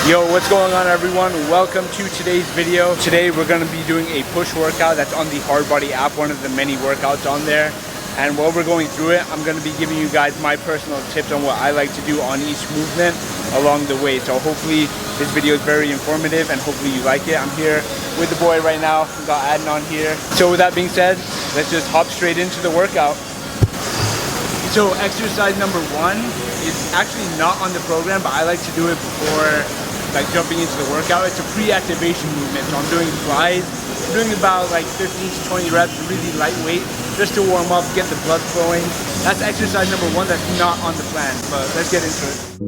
Yo, what's going on everyone? Welcome to today's video. Today we're going to be doing a push workout that's on the Hardbody app, one of the many workouts on there. And while we're going through it, I'm going to be giving you guys my personal tips on what I like to do on each movement along the way. So hopefully this video is very informative and hopefully you like it. I'm here with the boy right now. We got Adnan on here. So with that being said, let's just hop straight into the workout. So exercise number 1 is actually not on the program, but I like to do it before like jumping into the workout. It's a pre-activation movement. So I'm doing flies. I'm doing about like 15 to 20 reps, really lightweight, just to warm up, get the blood flowing. That's exercise number 1 that's not on the plan, but let's get into it.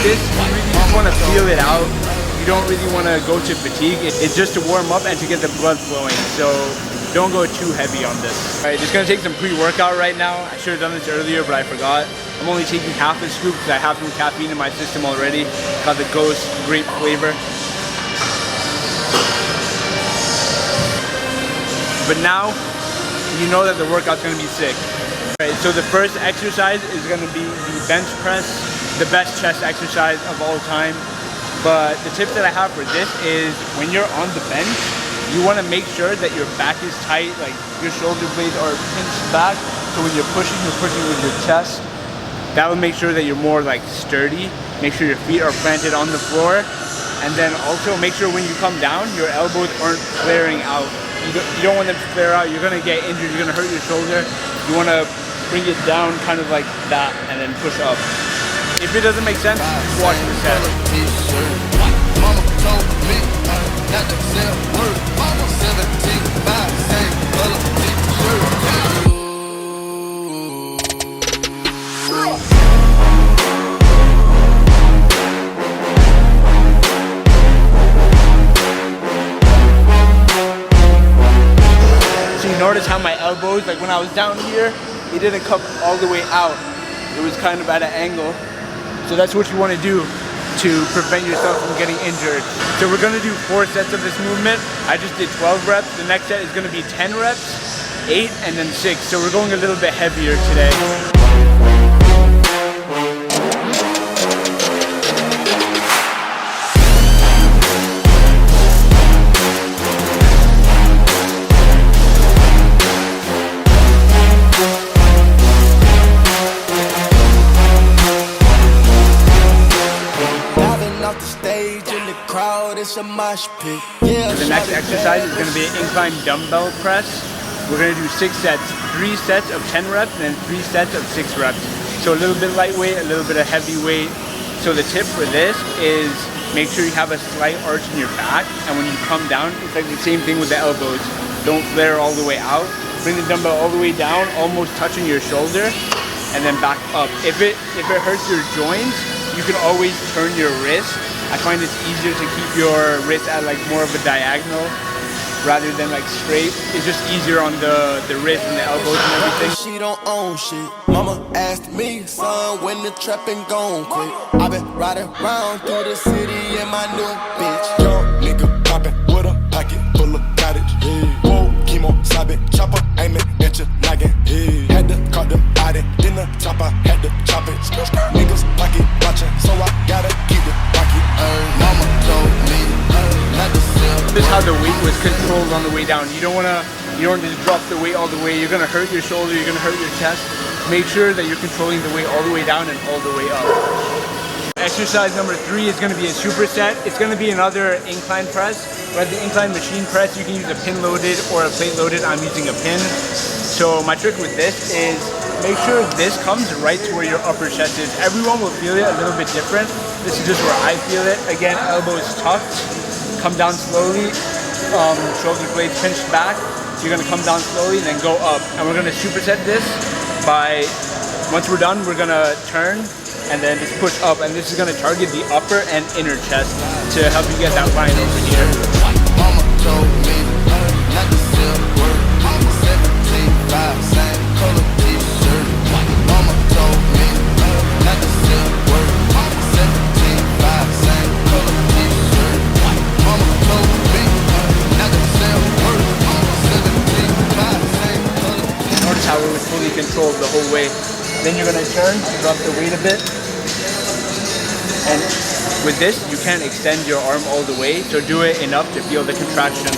This, you really just want to feel it out. You don't really want to go to fatigue. It's just to warm up and to get the blood flowing. So don't go too heavy on this. All right, just gonna take some pre-workout right now. I should have done this earlier, but I forgot. I'm only taking half a scoop because I have some caffeine in my system already. Got the Ghost grape flavor. But now you know that the workout's gonna be sick. All right, so the first exercise is gonna be the bench press. The best chest exercise of all time. But the tip that I have for this is when you're on the bench, you want to make sure that your back is tight, like your shoulder blades are pinched back. So when you're pushing with your chest. That will make sure that you're more like sturdy. Make sure your feet are planted on the floor. And then also make sure when you come down, your elbows aren't flaring out. You don't want them to flare out. You're going to get injured. You're going to hurt your shoulder. You want to bring it down kind of like that and then push up. If it doesn't make sense, just watch the set. Mama told me not to sell word. 17.5 same color t-shirt. So you notice how my elbows, like when I was down here, it didn't come all the way out. It was kind of at an angle. So that's what you want to do to prevent yourself from getting injured. So we're going to do 4 sets of this movement. I just did 12 reps. The next set is going to be 10 reps, 8, and then 6. So we're going a little bit heavier today. The next exercise is going to be an incline dumbbell press. We're going to do 6 sets, 3 sets of 10 reps and then 3 sets of 6 reps. So a little bit lightweight, a little bit of heavyweight. So the tip for this is make sure you have a slight arch in your back, and when you come down, it's like the same thing with the elbows. Don't flare all the way out. Bring the dumbbell all the way down, almost touching your shoulder, and then back up. If it hurts your joints, you can always turn your wrist. I find it's easier to keep your wrist at like more of a diagonal rather than like straight. It's just easier on the wrist and the elbows and everything. She don't own shit. Mama asked me, son, when the trapping gon' quit. I been riding around through the city in my new bitch. Young nigga poppin' with a pocket full of cottage. Whoa, chemo sobbing, chopper aiming at your noggin. Had to cut them body, then the chopper had to chop it. Niggas pocket watching, so I gotta keep it rocky. Mama told me not to sell. This is how the weight was controlled on the way down. You don't just drop the weight all the way. You're gonna hurt your shoulder, you're gonna hurt your chest. Make sure that you're controlling the weight all the way down and all the way up. Exercise number 3 is gonna be a superset. It's gonna be another incline press. But the incline machine press, you can use a pin loaded or a plate loaded. I'm using a pin. So my trick with this is make sure this comes right to where your upper chest is. Everyone will feel it a little bit different. This is just where I feel it. Again, elbows tucked, come down slowly, shoulder blades pinched back. So you're gonna come down slowly and then go up. And we're gonna superset this by, once we're done, we're gonna turn and then just push up, and this is gonna target the upper and inner chest to help you get that line over here. Mama told me not to sell work. 17.5, same color t-shirt. Mama told me not to sell work. 17.5, same color t-shirt. Mama told me not to sell work. 17.5, same color. Notice how it was fully controlled the whole way. Then you're gonna turn, drop the weight a bit, and with this, you can't extend your arm all the way, so do it enough to feel the contraction.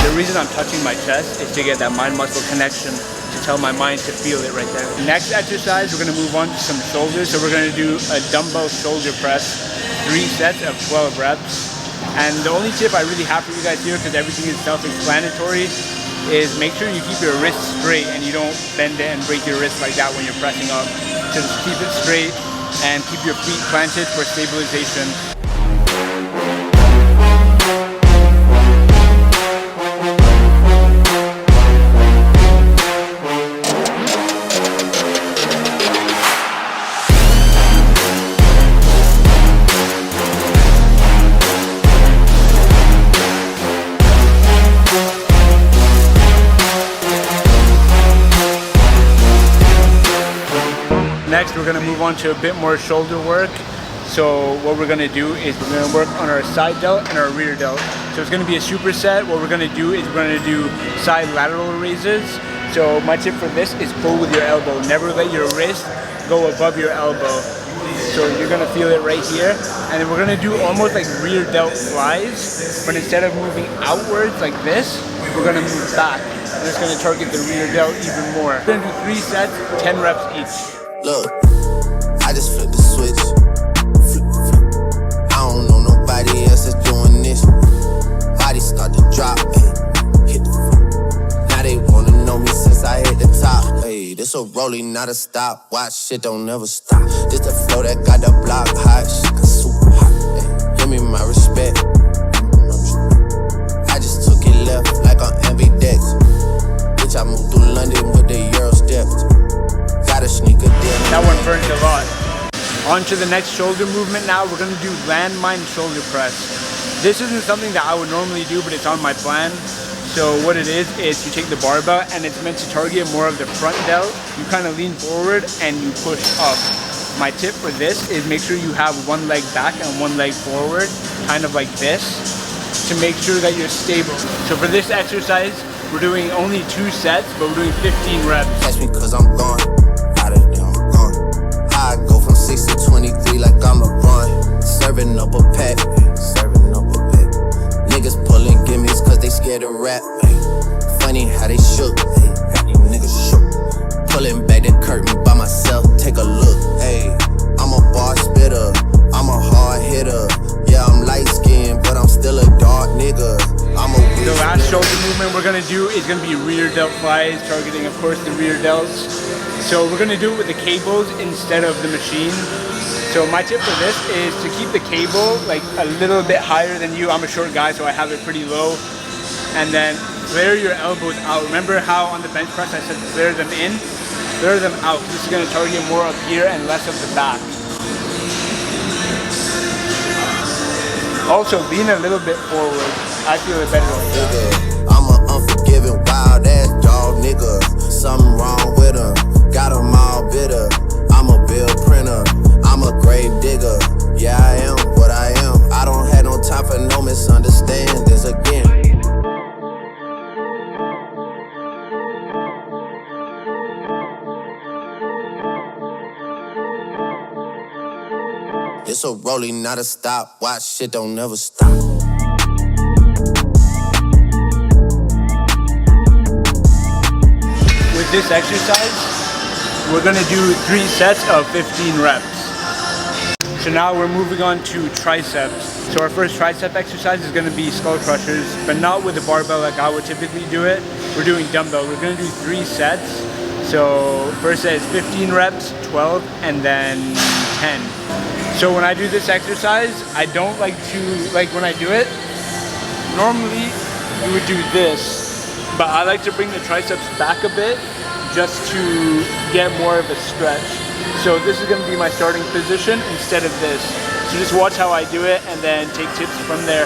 The reason I'm touching my chest is to get that mind-muscle connection, to tell my mind to feel it right there. Next exercise, we're gonna move on to some shoulders. So we're gonna do a dumbbell shoulder press, 3 sets of 12 reps. And the only tip I really have for you guys here, because everything is self-explanatory, is make sure you keep your wrists straight and you don't bend it and break your wrist like that when you're pressing up. Just keep it straight and keep your feet planted for stabilization. Next, we're gonna move on to a bit more shoulder work. So what we're gonna do is we're gonna work on our side delt and our rear delt. So it's gonna be a superset. What we're gonna do is we're gonna do side lateral raises. So my tip for this is pull with your elbow. Never let your wrist go above your elbow. So you're gonna feel it right here. And then we're gonna do almost like rear delt flies, but instead of moving outwards like this, we're gonna move back. And it's gonna target the rear delt even more. We're gonna do 3 sets, 10 reps each. Look, I just flipped the switch. Flip, flip. I don't know nobody else that's doing this. Body start to drop, ayy. Hit the floor. Now they wanna know me since I hit the top. Ayy, this a rolling, not a stop. Watch, shit don't never stop. This the flow that got the block hot. Shit got super hot. Ayy, give me my respect. I just took it left like on ambidex. Bitch, I moved through London with the Euro steps. That one burned a lot. On to the next shoulder movement now. We're gonna do landmine shoulder press. This isn't something that I would normally do, but it's on my plan. So what it is you take the barbell and it's meant to target more of the front delt. You kind of lean forward and you push up. My tip for this is make sure you have one leg back and one leg forward, kind of like this, to make sure that you're stable. So for this exercise, we're doing only 2 sets, but we're doing 15 reps. Catch me cause I'm gone. Out of there, I'm gone. I go from 6 to 23 like I'm LeBron. Serving up a pack, serving up a pack. Niggas pulling gimmies cause they scared to rap. Funny how they shook, got these niggas shook. Pulling back the curtain by myself, take a look. Hey, I'm a bar spitter, I'm a hard hitter. Yeah, I'm light skinned, but I'm still a dark nigga. The last shoulder movement we're gonna do is gonna be rear delt flies, targeting of course the rear delts. So we're gonna do it with the cables instead of the machine. So my tip for this is to keep the cable like a little bit higher than you. I'm a short guy, so I have it pretty low. And then flare your elbows out. Remember how on the bench press I said flare them in? Flare them out. This is gonna target more up here and less of the back. Also, lean a little bit forward. I feel it better like that. I'm an unforgiving, wild ass dog nigga. Something wrong with him, got him all bitter. I'm a bill printer, I'm a grave digger. Yeah, I am what I am. I don't have no time for no misunderstandings again. It's a rolling, not a stop. Watch, shit don't never stop. With this exercise, we're gonna do 3 sets of 15 reps. So now we're moving on to triceps. So our first tricep exercise is gonna be skull crushers, but not with the barbell like I would typically do it. We're doing dumbbell. We're gonna do 3 sets. So first set is 15 reps, 12, and then 10. So when I do this exercise, I don't like to, when I do it, normally you would do this, but I like to bring the triceps back a bit just to get more of a stretch. So this is gonna be my starting position instead of this. So just watch how I do it and then take tips from there.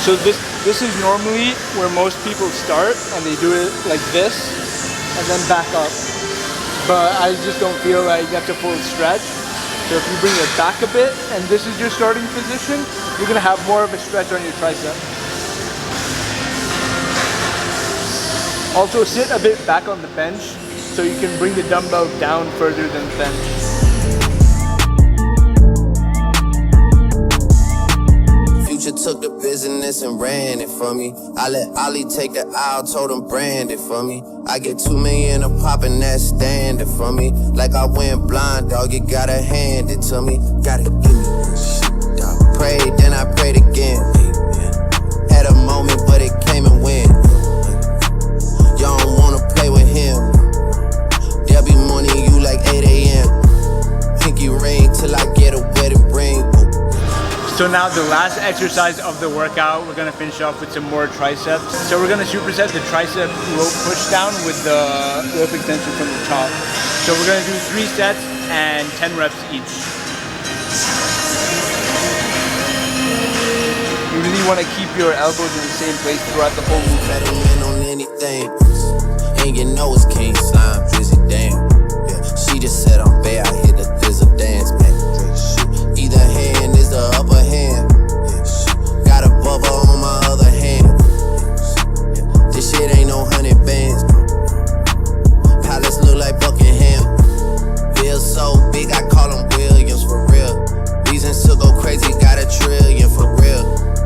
So this is normally where most people start, and they do it like this and then back up. But I just don't feel like you have to full stretch. So if you bring it back a bit and this is your starting position, you're gonna have more of a stretch on your tricep. Also sit a bit back on the bench so you can bring the dumbbell down further than the bench. Future took the business and ran it for me. I let Ollie take the aisle, told him brand it for me. I get 2 million a pop and that's standard for me. Like I went blind, dog, you gotta hand it to me. Gotta give me this shit, dog. Prayed, then I prayed again. Had a moment, but it came and went. Y'all don't wanna play with him. There'll be morning you like 8 a.m. Pinky ring till I get a wedding ring. So now the last exercise of the workout, we're gonna finish off with some more triceps. So we're gonna superset the tricep rope push down with the rope extension from the top. So we're gonna do 3 sets and 10 reps each. You really wanna keep your elbows in the same place throughout the whole movement. Better win on anything. And you know it's King Slime, Drizzy, damn. Yeah, she just said I'm bad, I hit the thizzle dance, man. Either hand is the upper hand. Got a bubble on my other hand. This shit ain't no 100 bands. Palace look like Buckingham. Feels so big, I call them Williams for real. Reasons to go crazy, got a trillion for real.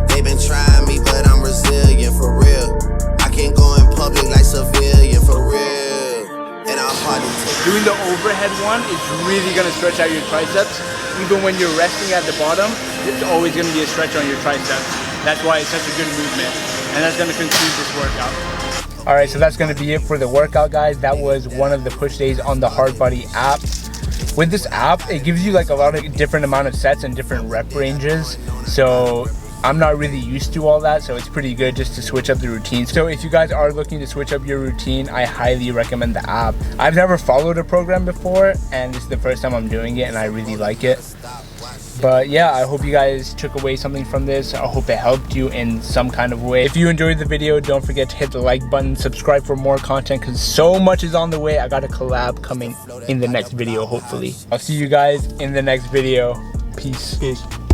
They been trying me, but I'm resilient for real. I can't go in public like civilian for real. And I'm hardly Doing the overhead one is really gonna stretch out your triceps. Even when you're resting at the bottom, it's always gonna be a stretch on your triceps. That's why it's such a good movement. And that's gonna conclude this workout. All right, so that's gonna be it for the workout, guys. That was one of the push days on the Hardbody app. With this app, it gives you like a lot of different amount of sets and different rep ranges. So I'm not really used to all that, so it's pretty good just to switch up the routine. So if you guys are looking to switch up your routine, I highly recommend the app. I've never followed a program before, and this is the first time I'm doing it, and I really like it. But yeah, I hope you guys took away something from this. I hope it helped you in some kind of way. If you enjoyed the video, don't forget to hit the like button, subscribe for more content, because so much is on the way. I got a collab coming in the next video, hopefully. I'll see you guys in the next video. Peace.